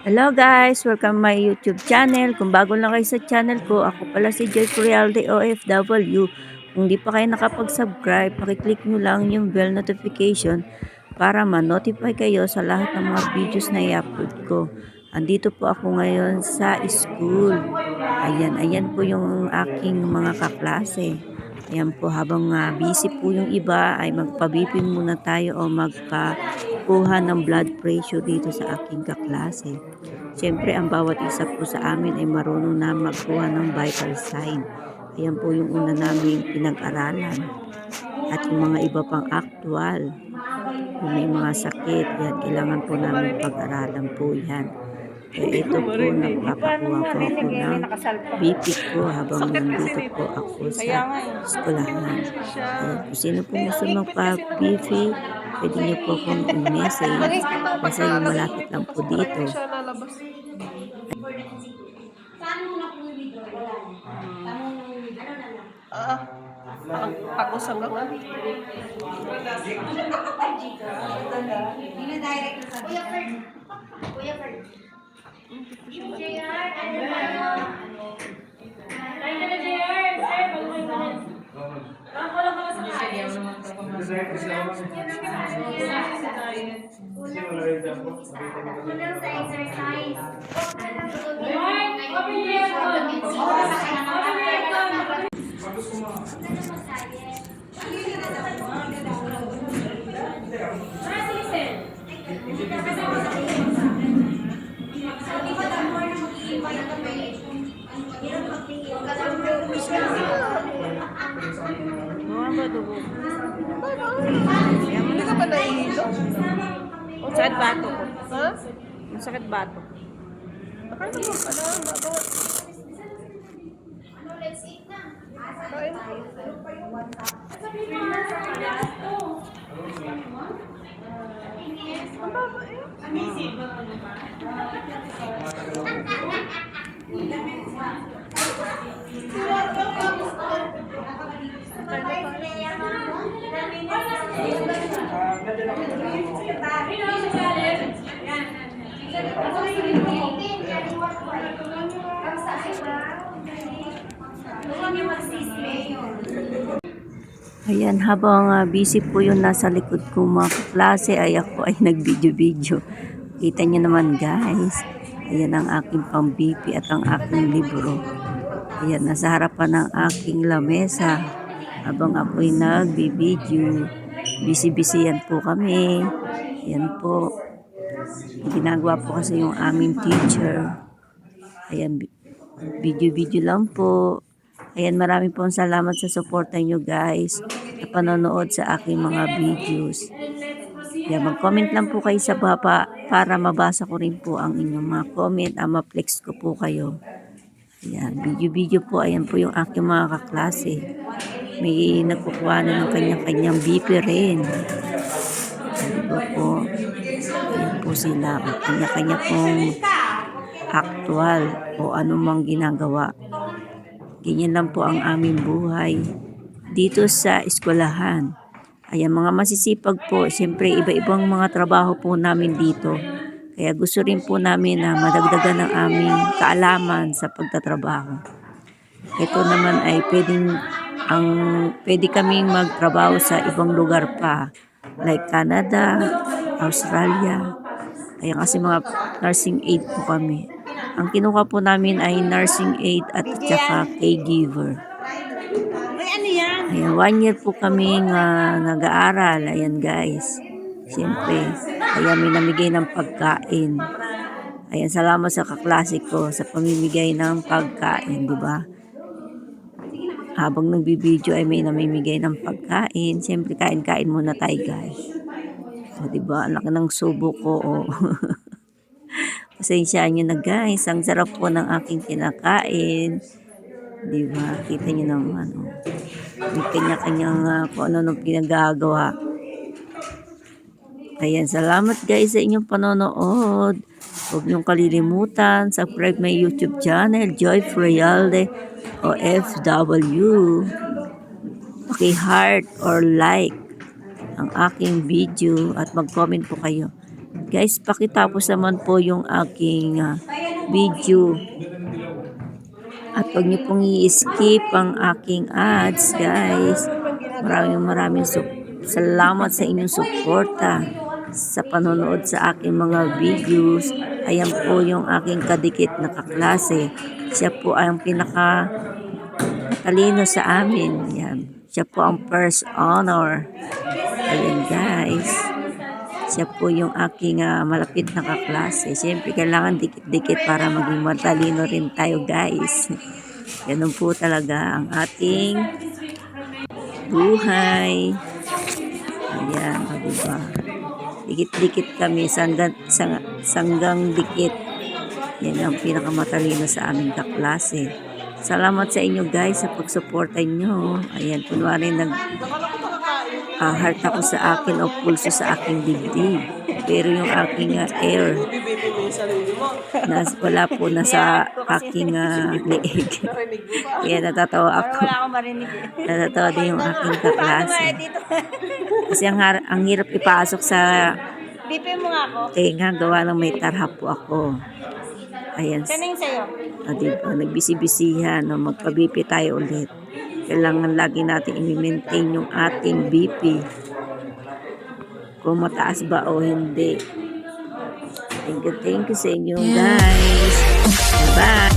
Hello guys! Welcome my YouTube channel. Kung bago lang kayo sa channel ko, ako pala si Joyce Realde OFW. Kung di pa kayo nakapag-subscribe, pakiclick nyo lang yung bell notification para ma-notify kayo sa lahat ng mga videos na i-upload ko. Andito po ako ngayon sa school. Ayan po yung aking mga kaklase. Ayan po, habang busy po yung iba, ay magpabipin muna tayo o magpakuha ng blood pressure dito sa aking kaklase. Siyempre, ang bawat isa po sa amin ay marunong na magkuha ng vital sign. Ayan po yung una namin pinag-aralan. At yung mga iba pang actual. Kung may mga sakit, yan, kailangan po namin pag-aralan po yan. Kaya ito po, nagpapakuha po ako ng BP ko habang nandito po ako sa eskwelahan. Ayan, kung sino po gusto magpa-BP, pwede niyo po akong i-message. Kasi yung malapit lang po dito. Saan mo na withdraw? Wala na. Saan mo na withdraw? Ano na lang? Pagos hanggang ano? Dina-direct na sabi. Kuya Ferd. Kuya Ferd. JR, ano ba ano? Ay, na JR. Sir, baguhin mo na. Ako lang pala sa kaya. Kulang sa exercise. Mga ba dugo? Hindi ka ba nahihilo? Sakit bato ko. Ha? Masakit bato. Baka naman pala, bago. Kain. Ang baba eh. Ayan, habang busy po yung nasa likod ko mga klase, ay ako ay nag-video-video. Kita nyo naman guys. Ayan ang aking pang-BP at ang aking libro. Ayan, nasa harapan ng aking lamesa. Habang ako'y nag-video. Busy-busy yan po kami. Ayan po. Ginagawa po kasi yung aming teacher. Ayan, video-video lang po. Ayan, maraming pong salamat sa suporta nyo guys na panonood sa aking mga videos. Ayan, mag-comment lang po kayo sa baba para mabasa ko rin po ang inyong mga comment. Ma-flex ko po kayo. Ayan, video-video po. Ayan po yung aking mga kaklase. May nagkukuha na ng kanya-kanyang BP rin. Diba po? Ayan po sila. Kanya-kanya pong actual o anumang ginagawa. Ganyan lang po ang aming buhay dito sa eskwelahan. Ayan, mga masisipag po. Siyempre, iba-ibang mga trabaho po namin dito. Kaya gusto rin po namin na madagdagan ng aming kaalaman sa pagtatrabaho. Ito naman ay pwede kaming magtrabaho sa ibang lugar pa. Like Canada, Australia. Kaya kasi mga nursing aid po kami. Ang kinuha po namin ay nursing aid at saka caregiver. Ayan, 1 year po kami nag-aaral. Ayan guys. Siyempre, kaya may namigay ng pagkain. Ayan, salamat sa kaklase ko sa pamimigay ng pagkain, di ba? Habang nagbibideo ay may namimigay ng pagkain. Siyempre, kain-kain muna tayo guys. So, di ba? Ang laki ng subo ko. Oh. Pasensyaan nyo na guys. Ang sarap po ng aking kinakain. Diba? Kita nyo naman. Oh. May kanya-kanyang kung ano nung ginagagawa. Ayan. Salamat guys sa inyong panonood. Huwag niyong kalilimutan. Subscribe my YouTube channel. Joy Realde OFW. Paki-heart or like ang aking video at mag-comment po kayo. Guys, pakitapos naman po yung aking video. At huwag niyo pong i-skip ang aking ads, guys. Maraming salamat sa inyong suporta sa panonood sa aking mga videos. Ayan po yung aking kadikit na kaklase. Siya po ang talino sa amin. Yan. Siya po ang first honor. Ayan, guys. Siya po yung aking malapit na kaklase. Siyempre, kailangan dikit-dikit para maging matalino rin tayo, guys. Ganun po talaga ang ating buhay. Ayan, diba? Dikit-dikit kami, sanggang dikit. Yan ang pinakamatalino sa aming kaklase. Salamat sa inyo, guys, sa pagsuporta nyo. Ayan, kunwari heart ako sa akin o pulso sa aking dibdib. Pero yung aking air, wala po nasa aking leeg. Kaya natatawa ako. Wala akong marinig. Natatawa din yung aking kaklase. Kasi ang hirap ipasok sa Bipin mo nga ako. tenga, gawa ng may tarha po ako. Ayan. Kaning sa'yo. Diba, nagbisi-bisihan, no, magpa-BP tayo ulit. Kailangan lagi natin i-maintain yung ating BP. Kung mataas ba o hindi. Thank you sa inyo, guys. Bye-bye.